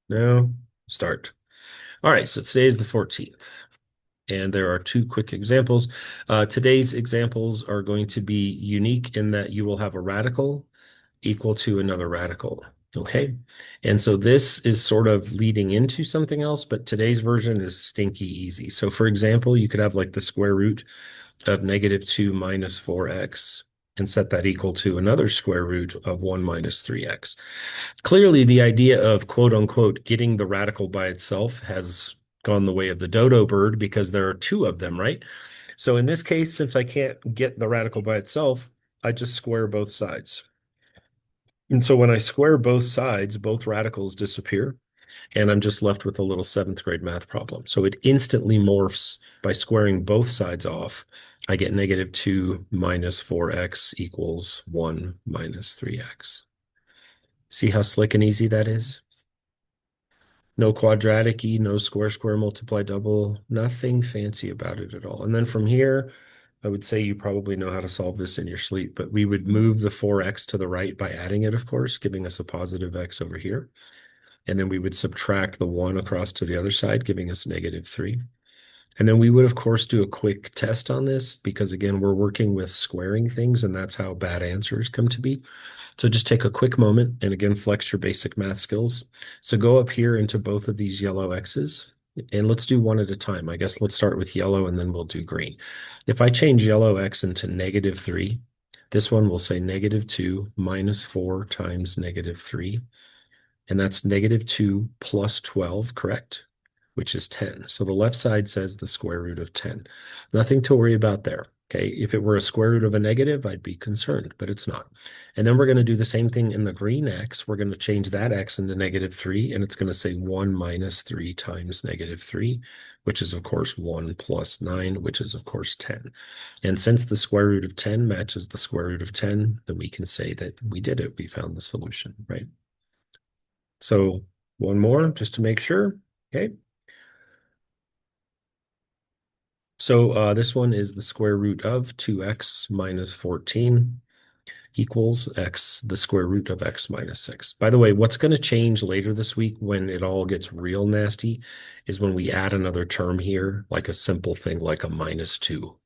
Now, start. All right, so today is the 14th, and there are two quick examples. Today's examples are going to be unique in that you will have a radical equal to another radical. Okay. And so this is sort of leading into something else, but today's version is stinky easy. So for example, you could have like the square root of -2 minus 4x and set that equal to another square root of 1 minus 3x. Clearly, the idea of quote unquote getting the radical by itself has gone the way of the dodo bird because there are two of them, right? So in this case, since I can't get the radical by itself, I just square both sides. And so when I square both sides, both radicals disappear, and I'm just left with a little seventh grade math problem. So it instantly morphs by squaring both sides off. I get -2 minus 4x equals 1 minus 3x. See how slick and easy that is? No quadratic y, no square square multiply double, nothing fancy about it at all. And then from here, I would say you probably know how to solve this in your sleep, but we would move the 4x to the right by adding it, of course, giving us a positive x over here. And then we would subtract the 1 across to the other side, giving us -3. And then we would, of course, do a quick test on this because, again, we're working with squaring things, and that's how bad answers come to be. So just take a quick moment and, again, flex your basic math skills. So go up here into both of these yellow X's, and let's do one at a time. I guess let's start with yellow, and then we'll do green. If I change yellow X into -3, this one will say -2 minus 4 times -3. And that's -2 plus 12, correct? Which is 10. So the left side says the square root of 10. Nothing to worry about there. Okay, if it were a square root of a negative, I'd be concerned, but it's not. And then we're going to do the same thing in the green x. We're going to change that x into -3, and it's going to say 1 minus 3 times -3, which is, of course, 1 plus 9, which is, of course, 10. And since the square root of 10 matches the square root of 10, then we can say that we did it. We found the solution, right? So one more just to make sure. Okay. So this one is the square root of 2x minus 14 equals x, the square root of x minus 6. By the way, what's going to change later this week when it all gets real nasty is when we add another term here, like a simple thing like a -2.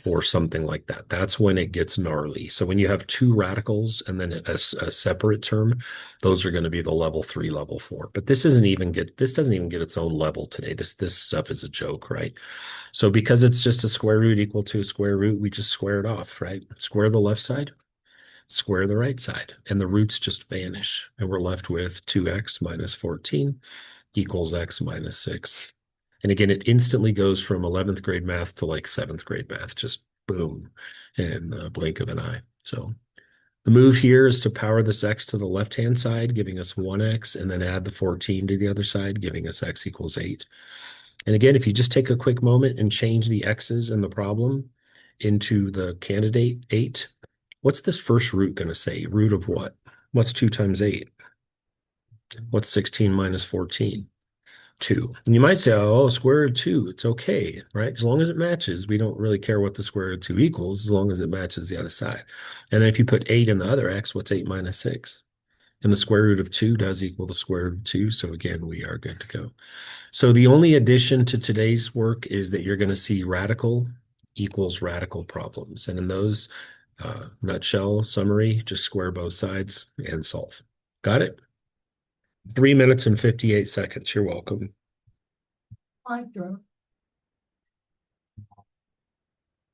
Or something like that. That's when it gets gnarly. So when you have two radicals and then a separate term, those are going to be the level 3, level 4. But this doesn't even get its own level today. This stuff is a joke, right? So because it's just a square root equal to a square root, we just square it off, right? Square the left side, square the right side, and the roots just vanish. And we're left with 2x minus 14 equals x minus 6. And again, it instantly goes from 11th grade math to like 7th grade math, just boom, in the blink of an eye. So the move here is to power this x to the left-hand side, giving us 1x, and then add the 14 to the other side, giving us x equals 8. And again, if you just take a quick moment and change the x's in the problem into the candidate 8, what's this first root going to say? Root of what? What's 2 times 8? What's 16 minus 14? 2. And you might say, oh, square root of 2, it's okay, right? As long as it matches, we don't really care what the square root of 2 equals, as long as it matches the other side. And then if you put 8 in the other x, what's 8 minus 6? And the square root of 2 does equal the square root of 2. So again, we are good to go. So the only addition to today's work is that you're going to see radical equals radical problems. And in those, nutshell summary, just square both sides and solve. Got it? 3 minutes and 58 seconds. You're welcome.